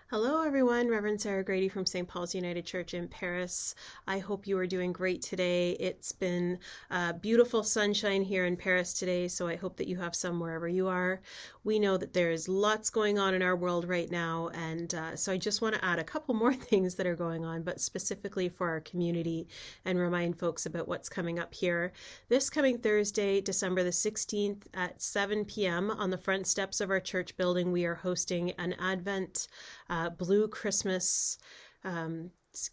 Hello, everyone. Reverend Sarah Grady from St. Paul's United Church in Paris. I hope you are doing great today. It's been beautiful sunshine here in Paris today, so I hope that you have some wherever you are. We know that there's lots going on in our world right now, and so I just want to add a couple more things that are going on, but specifically for our community, and remind folks about what's coming up here. This coming Thursday, December the 16th at 7 p.m. on the front steps of our church building, we are hosting an Advent Blue Christmas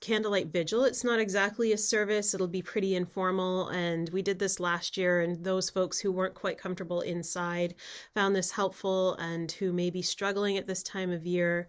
candlelight vigil. It's not exactly a service. It'll be pretty informal. And we did this last year, and those folks who weren't quite comfortable inside found this helpful, and who may be struggling at this time of year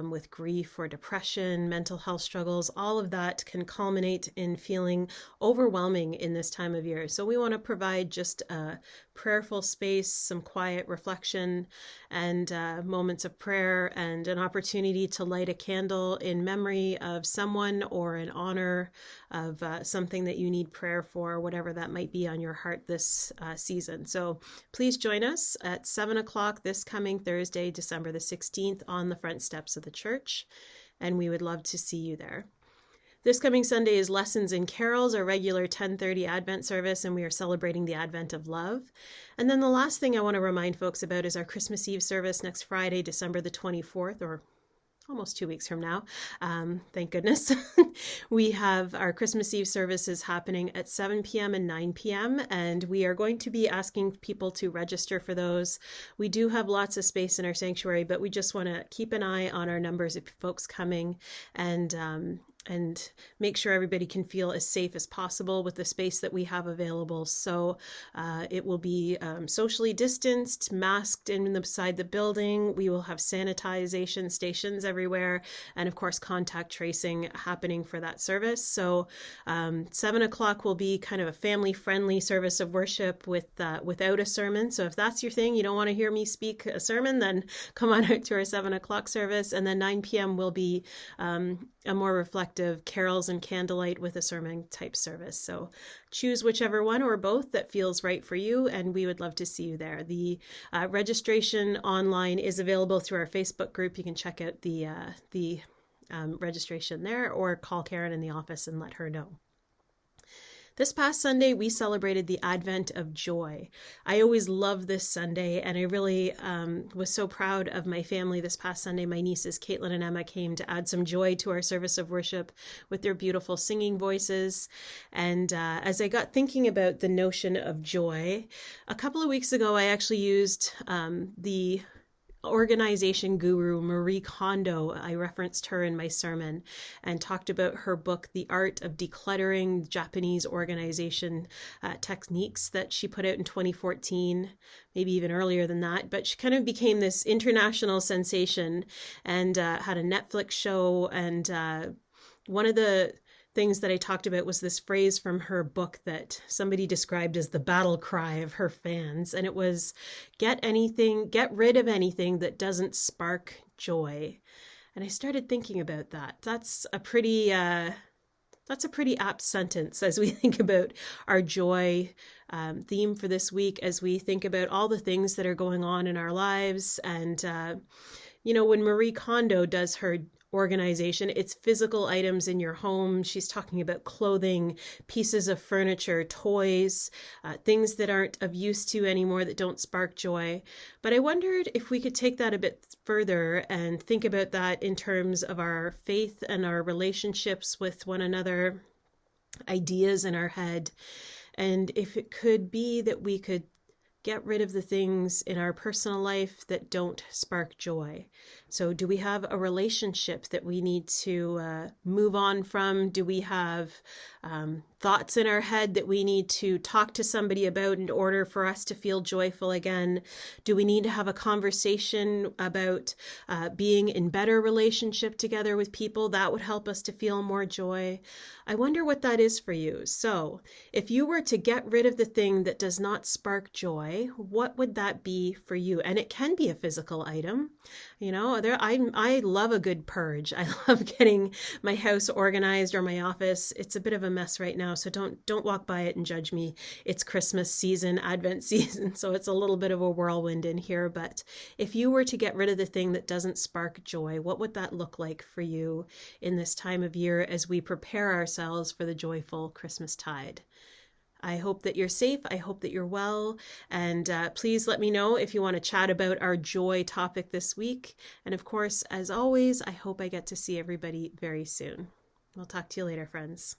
with grief or depression, mental health struggles, all of that can culminate in feeling overwhelming in this time of year. So we want to provide just a prayerful space, some quiet reflection, and moments of prayer, and an opportunity to light a candle in memory of someone or in honor of something that you need prayer for, whatever that might be on your heart this season. So please join us at 7 o'clock this coming Thursday, December the 16th, on the front steps of the church, and we would love to see you there. This coming Sunday is Lessons and Carols, our regular 10:30 Advent service, and we are celebrating the Advent of love. And then the last thing I want to remind folks about is our Christmas Eve service next Friday, December the 24th, or almost 2 weeks from now. Thank goodness. We have our Christmas Eve services happening at 7 p.m. and 9 p.m. and we are going to be asking people to register for those. We do have lots of space in our sanctuary, but we just want to keep an eye on our numbers of folks coming, and make sure everybody can feel as safe as possible with the space that we have available. So it will be socially distanced, masked inside the building. We will have sanitization stations everywhere, and of course contact tracing happening for that service. So 7 o'clock will be kind of a family-friendly service of worship without a sermon. So if that's your thing, you don't want to hear me speak a sermon, then come on out to our 7 o'clock service. And then 9 p.m. will be a more reflective carols and candlelight with a sermon type service. So choose whichever one or both that feels right for you, and we would love to see you there. The registration online is available through our Facebook group. You can check out the registration there, or call Karen in the office and let her know. This past Sunday, we celebrated the Advent of Joy. I always love this Sunday, and I really was so proud of my family this past Sunday. My nieces, Caitlin and Emma, came to add some joy to our service of worship with their beautiful singing voices. And as I got thinking about the notion of joy, a couple of weeks ago, I actually used the organization guru Marie Kondo. I referenced her in my sermon and talked about her book, The Art of Decluttering, Japanese organization techniques that she put out in 2014, maybe even earlier than that. But she kind of became this international sensation and had a Netflix show. And one of the things that I talked about was this phrase from her book that somebody described as the battle cry of her fans. And it was, get rid of anything that doesn't spark joy. And I started thinking about that. That's a pretty apt sentence as we think about our joy theme for this week, as we think about all the things that are going on in our lives. And, when Marie Kondo does her organization, it's physical items in your home. She's talking about clothing, pieces of furniture, toys, things that aren't of use to anymore, that don't spark joy. But I wondered if we could take that a bit further and think about that in terms of our faith and our relationships with one another, ideas in our head, and if it could be that we could get rid of the things in our personal life that don't spark joy. So do we have a relationship that we need to move on from? Do we have thoughts in our head that we need to talk to somebody about in order for us to feel joyful again? Do we need to have a conversation about being in better relationship together with people? That would help us to feel more joy. I wonder what that is for you. So if you were to get rid of the thing that does not spark joy, what would that be for you? And it can be a physical item. I love a good purge. I love getting my house organized, or my office. It's a bit of a mess right now, now, so don't walk by it and judge me. It's Christmas season, Advent season, so it's a little bit of a whirlwind in here. But if you were to get rid of the thing that doesn't spark joy, what would that look like for you in this time of year as we prepare ourselves for the joyful Christmas tide? I hope that you're safe. I hope that you're well. And please let me know if you want to chat about our joy topic this week. And of course, as always, I hope I get to see everybody very soon. We'll talk to you later, friends.